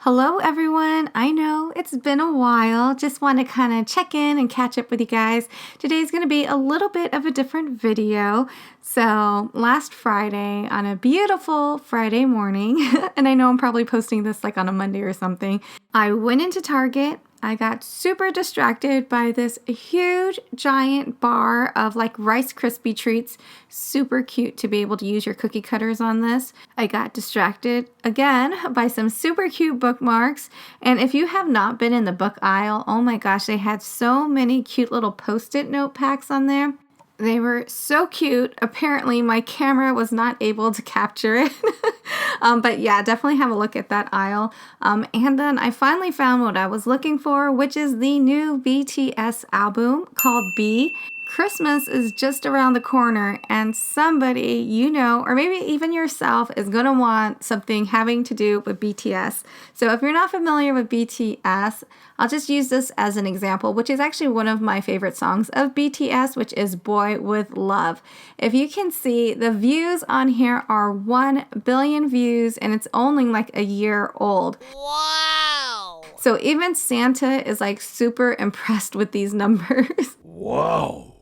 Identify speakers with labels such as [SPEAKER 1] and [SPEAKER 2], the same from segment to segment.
[SPEAKER 1] Hello, everyone. I know it's been a while. Just want to kind of check in and catch up with you guys. Today's going to be a little bit of a different video. So last Friday, on a beautiful Friday morning, and I know I'm probably posting this like on a Monday or something, I went into Target. I got super distracted by this huge giant bar of like Rice Krispie treats. Super cute to be able to use your cookie cutters on this. I got distracted again by some super cute bookmarks. And if you have not been in the book aisle, oh my gosh, they had so many cute little post-it note packs on there. They were so cute. Apparently, my camera was not able to capture it. But yeah, definitely have a look at that aisle. And then I finally found what I was looking for, which is the new BTS album called B. Christmas is just around the corner, and somebody you know, or maybe even yourself, is going to want something having to do with BTS. So if you're not familiar with BTS, I'll just use this as an example, which is actually one of my favorite songs of BTS, which is Boy With Love. If you can see, the views on here are 1 billion views, and it's only like a year old.
[SPEAKER 2] Wow!
[SPEAKER 1] So even Santa is like super impressed with these numbers.
[SPEAKER 2] Whoa!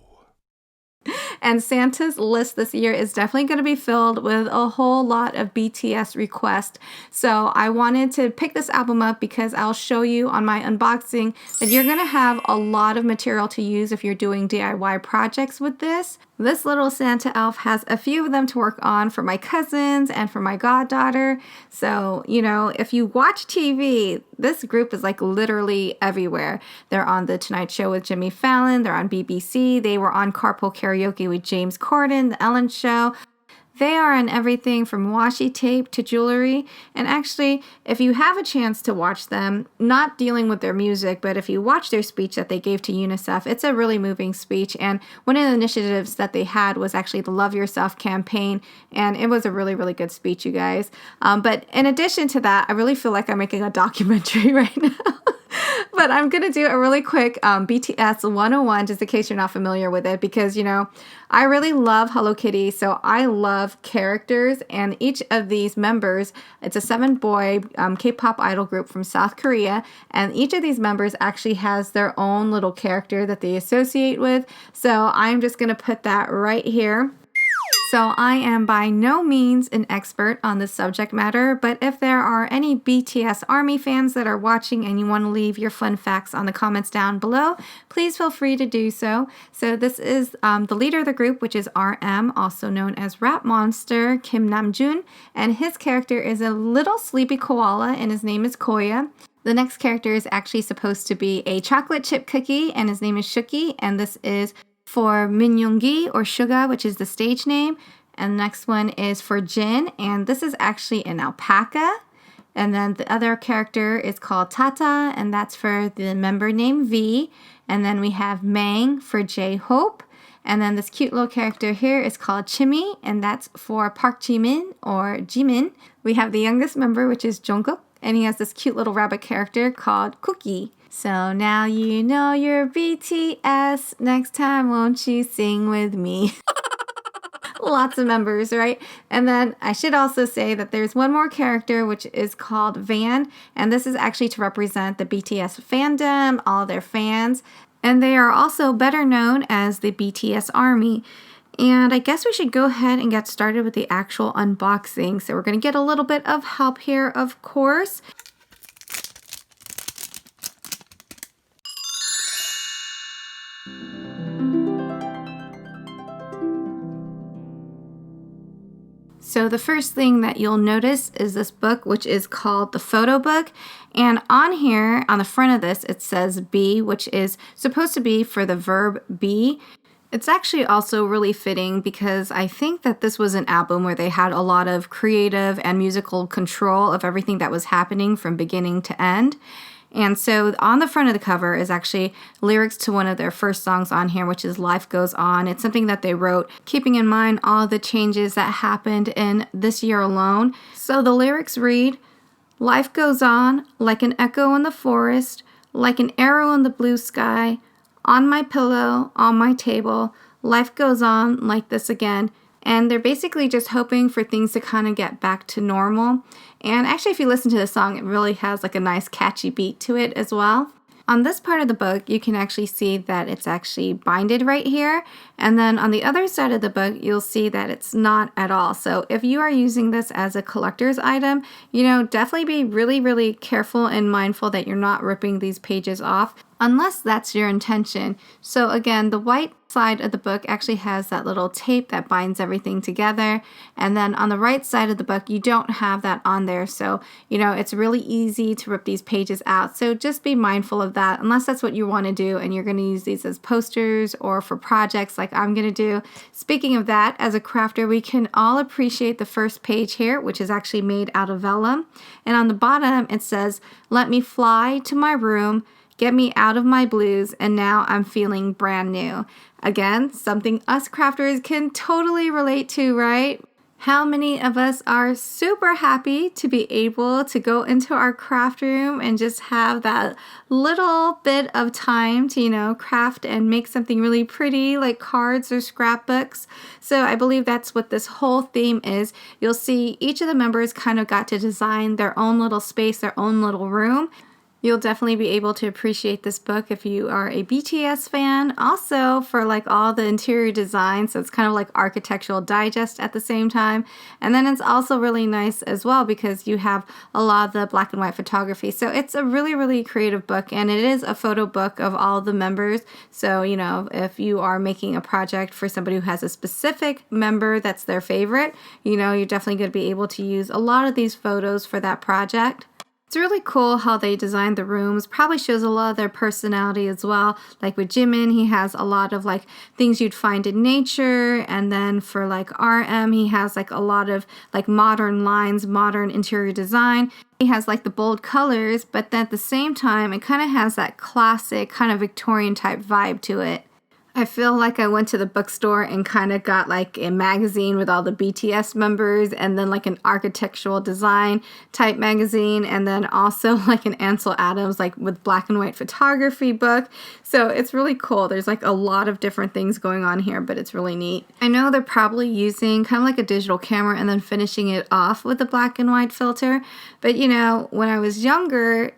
[SPEAKER 1] And Santa's list this year is definitely going to be filled with a whole lot of BTS requests. So I wanted to pick this album up because I'll show you on my unboxing that you're going to have a lot of material to use if you're doing DIY projects with this. This little Santa elf has a few of them to work on for my cousins and for my goddaughter. So, you know, if you watch TV, this group is like literally everywhere. They're on The Tonight Show with Jimmy Fallon. They're on BBC. They were on Carpool Karaoke with James Corden, The Ellen Show. They are on everything from washi tape to jewelry. And actually, if you have a chance to watch them, not dealing with their music, but if you watch their speech that they gave to UNICEF, it's a really moving speech. And one of the initiatives that they had was actually the Love Yourself campaign. And it was a really, really good speech, you guys. But in addition to that, I really feel like I'm making a documentary right now. But I'm going to do a really quick BTS 101, just in case you're not familiar with it, because, you know, I really love Hello Kitty, so I love characters, and each of these members, it's a 7-boy K-pop idol group from South Korea, and each of these members actually has their own little character that they associate with, so I'm just going to put that right here. So I am by no means an expert on this subject matter, but if there are any BTS ARMY fans that are watching and you want to leave your fun facts on the comments down below, please feel free to do so. So this is the leader of the group, which is RM, also known as Rap Monster, Kim Namjoon, and his character is a little sleepy koala, and his name is Koya. The next character is actually supposed to be a chocolate chip cookie, and his name is Shuki, and this is for Min Yoongi, or Suga, which is the stage name. And the next one is for Jin, and this is actually an alpaca. And then the other character is called Tata, and that's for the member named V. And then we have Mang for J-Hope. And then this cute little character here is called Chimmy, and that's for Park Jimin, or Jimin. We have the youngest member, which is Jungkook, and he has this cute little rabbit character called Cookie. So now you know you're BTS. Next time, won't you sing with me? Lots of members, right? And then I should also say that there's one more character, which is called Van. And this is actually to represent the BTS fandom, all their fans. And they are also better known as the BTS ARMY. And I guess we should go ahead and get started with the actual unboxing. So we're going to get a little bit of help here, of course. So the first thing that you'll notice is this book, which is called the photo book. And on here, on the front of this, it says be, which is supposed to be for the verb be. It's actually also really fitting because I think that this was an album where they had a lot of creative and musical control of everything that was happening from beginning to end. And so on the front of the cover is actually lyrics to one of their first songs on here, which is Life Goes On. It's something that they wrote, keeping in mind all the changes that happened in this year alone. So the lyrics read, "Life goes on like an echo in the forest, like an arrow in the blue sky, on my pillow, on my table, life goes on like this again." And they're basically just hoping for things to kind of get back to normal. And actually, if you listen to the song, it really has like a nice catchy beat to it as well. On this part of the book, you can actually see that it's actually binded right here. And then on the other side of the book, you'll see that it's not at all. So if you are using this as a collector's item, definitely be really, really careful and mindful that you're not ripping these pages off, unless that's your intention. So again, the white side of the book actually has that little tape that binds everything together. And then on the right side of the book, you don't have that on there. So, it's really easy to rip these pages out. So just be mindful of that, unless that's what you want to do and you're going to use these as posters or for projects like I'm going to do. Speaking of that, as a crafter, we can all appreciate the first page here, which is actually made out of vellum. And on the bottom, it says, "Let me fly to my room, get me out of my blues, and now I'm feeling brand new." Again, something us crafters can totally relate to, right? How many of us are super happy to be able to go into our craft room and just have that little bit of time to, craft and make something really pretty like cards or scrapbooks? So I believe that's what this whole theme is. You'll see each of the members kind of got to design their own little space, their own little room. You'll definitely be able to appreciate this book if you are a BTS fan. Also for like all the interior design, so it's kind of like architectural digest at the same time. And then it's also really nice as well because you have a lot of the black and white photography. So it's a really, really creative book, and it is a photo book of all the members. So, if you are making a project for somebody who has a specific member that's their favorite, you're definitely going to be able to use a lot of these photos for that project. It's really cool how they designed the rooms. Probably shows a lot of their personality as well. Like with Jimin, he has a lot of like things you'd find in nature. And then for like RM, he has like a lot of like modern lines, modern interior design. He has like the bold colors, but then at the same time, it kind of has that classic kind of Victorian type vibe to it. I feel like I went to the bookstore and kind of got like a magazine with all the BTS members, and then like an architectural design type magazine, and then also like an Ansel Adams like with black and white photography book. So it's really cool. There's like a lot of different things going on here, but it's really neat. I know they're probably using kind of like a digital camera and then finishing it off with a black and white filter. But when I was younger,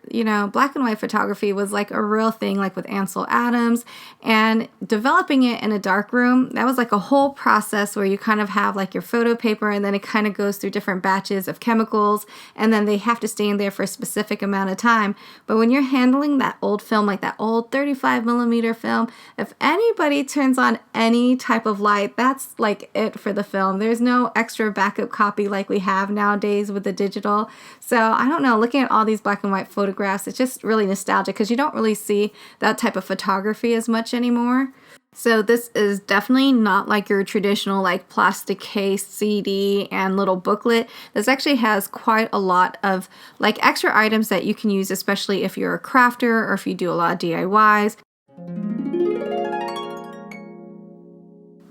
[SPEAKER 1] black and white photography was like a real thing, like with Ansel Adams, and developing it in a dark room, that was like a whole process where you kind of have like your photo paper, and then it kind of goes through different batches of chemicals, and then they have to stay in there for a specific amount of time. But when you're handling that old film, like that old 35mm film, if anybody turns on any type of light, that's like it for the film. There's no extra backup copy like we have nowadays with the digital. So I don't know, looking at all these black and white photographs, it's just really nostalgic because you don't really see that type of photography as much anymore. So this is definitely not like your traditional like plastic case CD and little booklet. This actually has quite a lot of like extra items that you can use, especially if you're a crafter or if you do a lot of DIYs.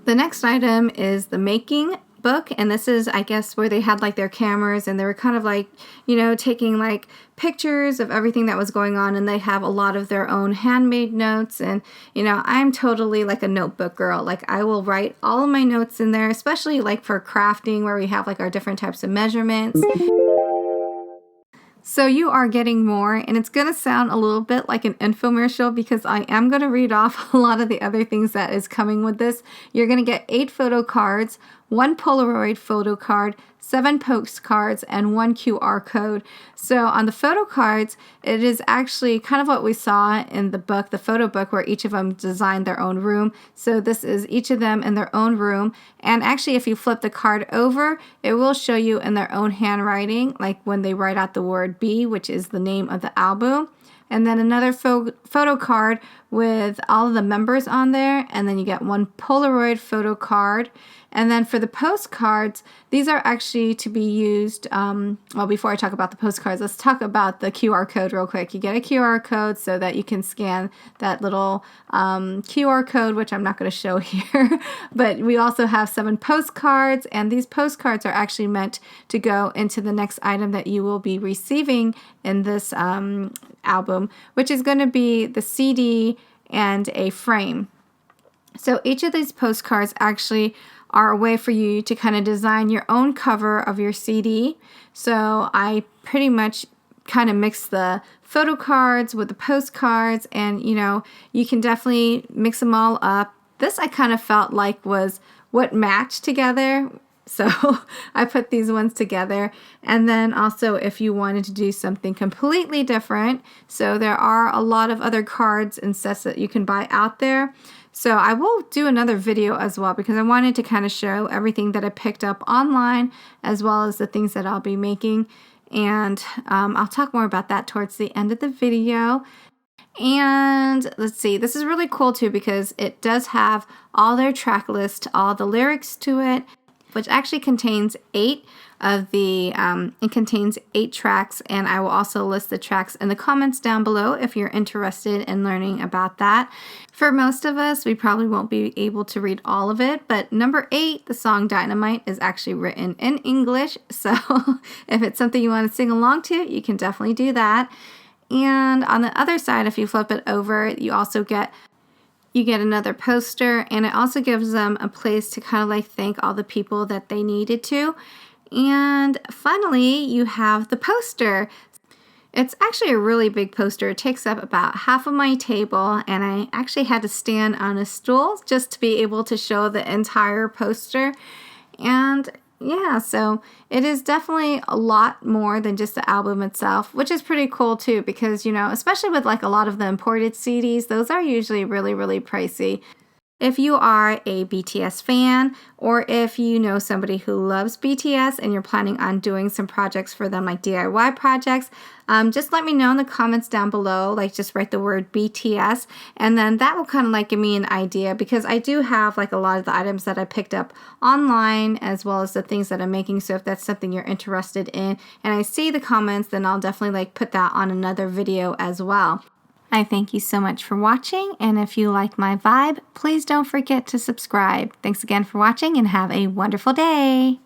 [SPEAKER 1] The next item is the making book, and this is, I guess, where they had like their cameras and they were kind of like, taking like pictures of everything that was going on, and they have a lot of their own handmade notes. And I'm totally like a notebook girl. Like I will write all of my notes in there, especially like for crafting where we have like our different types of measurements. So you are getting more, and it's going to sound a little bit like an infomercial because I am going to read off a lot of the other things that is coming with this. You're going to get 8 photo cards, 1 Polaroid photo card, 7 postcards, and 1 QR code. So on the photo cards, it is actually kind of what we saw in the book, the photo book, where each of them designed their own room. So this is each of them in their own room. And actually, if you flip the card over, it will show you in their own handwriting, like when they write out the word B, which is the name of the album. And then another photo card with all of the members on there. And then you get 1 Polaroid photo card. And then for the postcards, these are actually to be used, before I talk about the postcards, let's talk about the QR code real quick. You get a QR code so that you can scan that little QR code, which I'm not going to show here. But we also have 7 postcards, and these postcards are actually meant to go into the next item that you will be receiving in this album, which is going to be the CD and a frame. So each of these postcards actually are a way for you to kind of design your own cover of your CD. So I pretty much kind of mix the photo cards with the postcards, and you can definitely mix them all up. This I kind of felt like was what matched together. So I put these ones together. And then also if you wanted to do something completely different, so there are a lot of other cards and sets that you can buy out there. So I will do another video as well, because I wanted to kind of show everything that I picked up online as well as the things that I'll be making. And I'll talk more about that towards the end of the video. And let's see, this is really cool too, because it does have all their track list, all the lyrics to it, which actually contains 8 tracks, and I will also list the tracks in the comments down below if you're interested in learning about that. For most of us, we probably won't be able to read all of it, but number 8, the song Dynamite, is actually written in English, so if it's something you want to sing along to, you can definitely do that. And on the other side, if you flip it over, you get another poster, and it also gives them a place to kind of like thank all the people that they needed to. And finally, you have the poster. It's actually a really big poster. It takes up about half of my table, and I actually had to stand on a stool just to be able to show the entire poster. And yeah, so it is definitely a lot more than just the album itself, which is pretty cool too, because, especially with like a lot of the imported CDs, those are usually really, really pricey. If you are a BTS fan, or if you know somebody who loves BTS and you're planning on doing some projects for them, like DIY projects, just let me know in the comments down below. Like, just write the word BTS, and then that will kind of like give me an idea, because I do have like a lot of the items that I picked up online as well as the things that I'm making. So if that's something you're interested in and I see the comments, then I'll definitely like put that on another video as well. I thank you so much for watching, and if you like my vibe, please don't forget to subscribe. Thanks again for watching, and have a wonderful day.